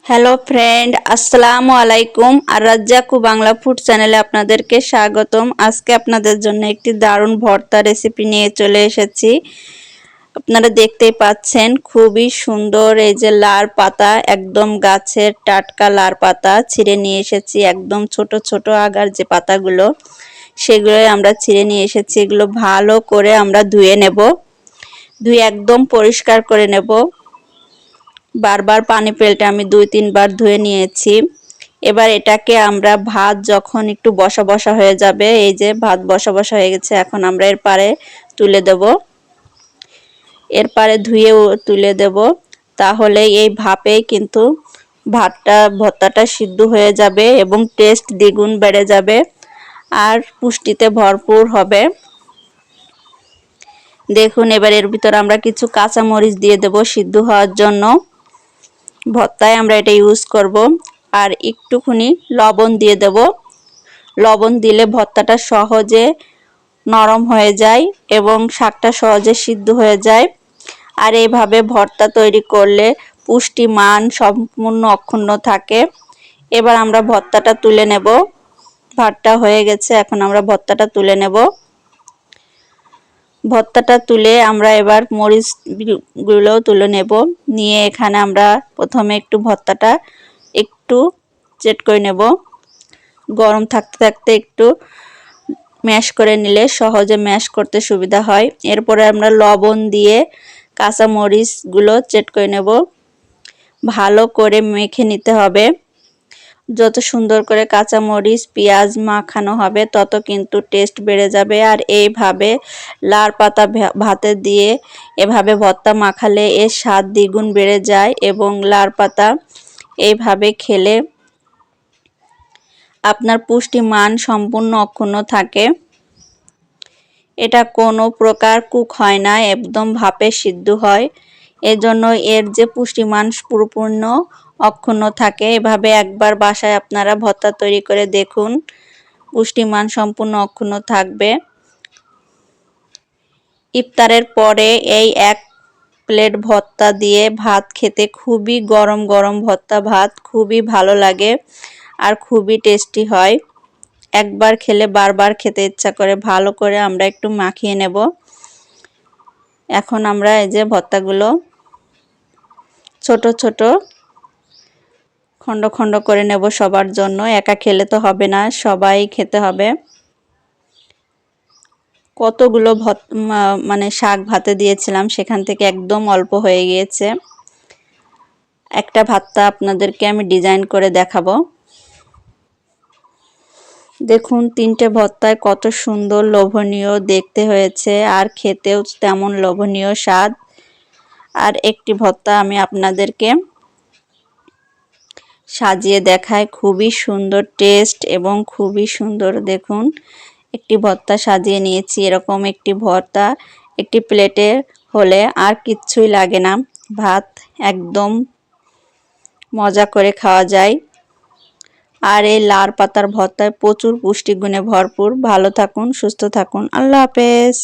Hello friend, আসসালামু আলাইকুম। আর রাজ্জাকু Bangla food চ্যানেলে আপনাদেরকে স্বাগতম। আজকে আপনাদের জন্য একটি দারুণ ভর্তা রেসিপি নিয়ে চলে এসেছি। আপনারা দেখতেই পাচ্ছেন খুবই সুন্দর এই যে লার পাতা, একদম গাছের টাটকা লার পাতা ছিঁড়ে নিয়ে এসেছি। একদম ছোট ছোট আগার যে পাতাগুলো সেগুলোই আমরা ছিঁড়ে নিয়ে এসেছি। এগুলো ভালো করে আমরা ধুয়ে নেব, ধুয়ে একদম পরিষ্কার করে নেব। বারবার পানি পেল্টে আমি 2-3 বার ধুয়ে নিয়েছি। এবার এটাকে আমরা ভাত যখন একটু বসা বসা হয়ে যাবে, এই যে ভাত বসা বসা হয়ে গেছে, এখন আমরা এর পারে তুলে দেব। এর পারে ধুয়েও তুলে দেব, তাহলে এই ভাপেই কিন্তু ভর্তাটা সিদ্ধ হয়ে যাবে এবং টেস্ট দ্বিগুণ বেড়ে যাবে আর পুষ্টিতে ভরপুর হবে। দেখুন, এবার এর ভিতর আমরা কিছু কাঁচা মরিচ দিয়ে দেব সিদ্ধ হওয়ার জন্য। ভর্তায় আমরা এটা ইউজ করব। আর একটুখানি লবণ দিয়ে দেব। লবণ দিলে ভর্তাটা সহজে নরম হয়ে যায় এবং শাকটা সহজে সিদ্ধ হয়ে যায়। আর এইভাবে ভর্তা তৈরি করলে পুষ্টিমান সম্পূর্ণ অক্ষুণ্ণ থাকে। এবার আমরা ভর্তাটা তুলে নেব। ভাতটা হয়ে গেছে, এখন আমরা ভর্তাটা তুলে নেব। ভর্তাটা তুলে আমরা এবার মরিচগুলো তুলে নেব। নিয়ে এখানে আমরা প্রথমে একটু ভর্তাটা একটু চেট করে নেব। গরম থাকতে থাকতে একটু ম্যাশ করে নিলে সহজে ম্যাশ করতে সুবিধা হয়। এরপরে আমরা লবণ দিয়ে কাঁচা মরিচগুলো চেট করে নেব। ভালো করে মেখে নিতে হবে। যত সুন্দর করে কাঁচা মরিচ পেঁয়াজ মাখানো হবে তত কিন্তু টেস্ট বেড়ে যাবে। আর এইভাবে লার পাতা ভাতে দিয়ে এভাবে ভর্তা মাখালে এর স্বাদ দ্বিগুণ বেড়ে যায় এবং লার পাতা এইভাবে খেলে আপনার পুষ্টিমান সম্পূর্ণ অক্ষুণ্ণ থাকে। এটা কোনো প্রকার কুক হয় না, একদম ভাপে সিদ্ধ হয়। এজন্য এর যে পুষ্টিমান পুরোপূর্ণ অক্ষুণ্ণ থাকে। এভাবে একবার বাসায় আপনারা ভর্তা তৈরি করে দেখুন, পুষ্টিমান সম্পূর্ণ অক্ষুণ্ণ থাকবে। ইফতারের পরে এই এক প্লেট ভর্তা দিয়ে ভাত খেতে খুবই গরম গরম ভর্তা ভাত খুবই ভালো লাগে আর খুবই টেস্টি হয়। একবার খেলে বারবার খেতে ইচ্ছা করে। ভালো করে আমরা একটু মাখিয়ে নেব। এখন আমরা এই যে ভর্তাগুলো ছোট ছোট খণ্ড খণ্ড করে নেব সবার জন্য। একা খেলে তো হবে না, সবাই খেতে হবে। কতগুলো মানে শাক ভাতে দিয়েছিলাম, সেখান থেকে একদম অল্প হয়ে গিয়েছে। একটা ভর্তা আপনাদেরকে আমি ডিজাইন করে দেখাবো। দেখুন, 3টে ভর্তায় কত সুন্দর লোভনীয় দেখতে হয়েছে আর খেতেও তেমন লোভনীয় স্বাদ। আর একটি ভর্তা আমি আপনাদেরকে সাজিয়ে দেখাই, খুবই সুন্দর টেস্ট এবং খুবই সুন্দর। দেখুন, একটি ভর্তা সাজিয়ে নিয়েছি। এরকম একটি ভর্তা একটি প্লেটে হলে আর কিচ্ছুই লাগে না, ভাত একদম মজা করে খাওয়া যায়। আর এই লার পাতার ভর্তায় প্রচুর পুষ্টিগুণে ভরপুর। ভালো থাকুন, সুস্থ থাকুন, আল্লাহ হাফেজ।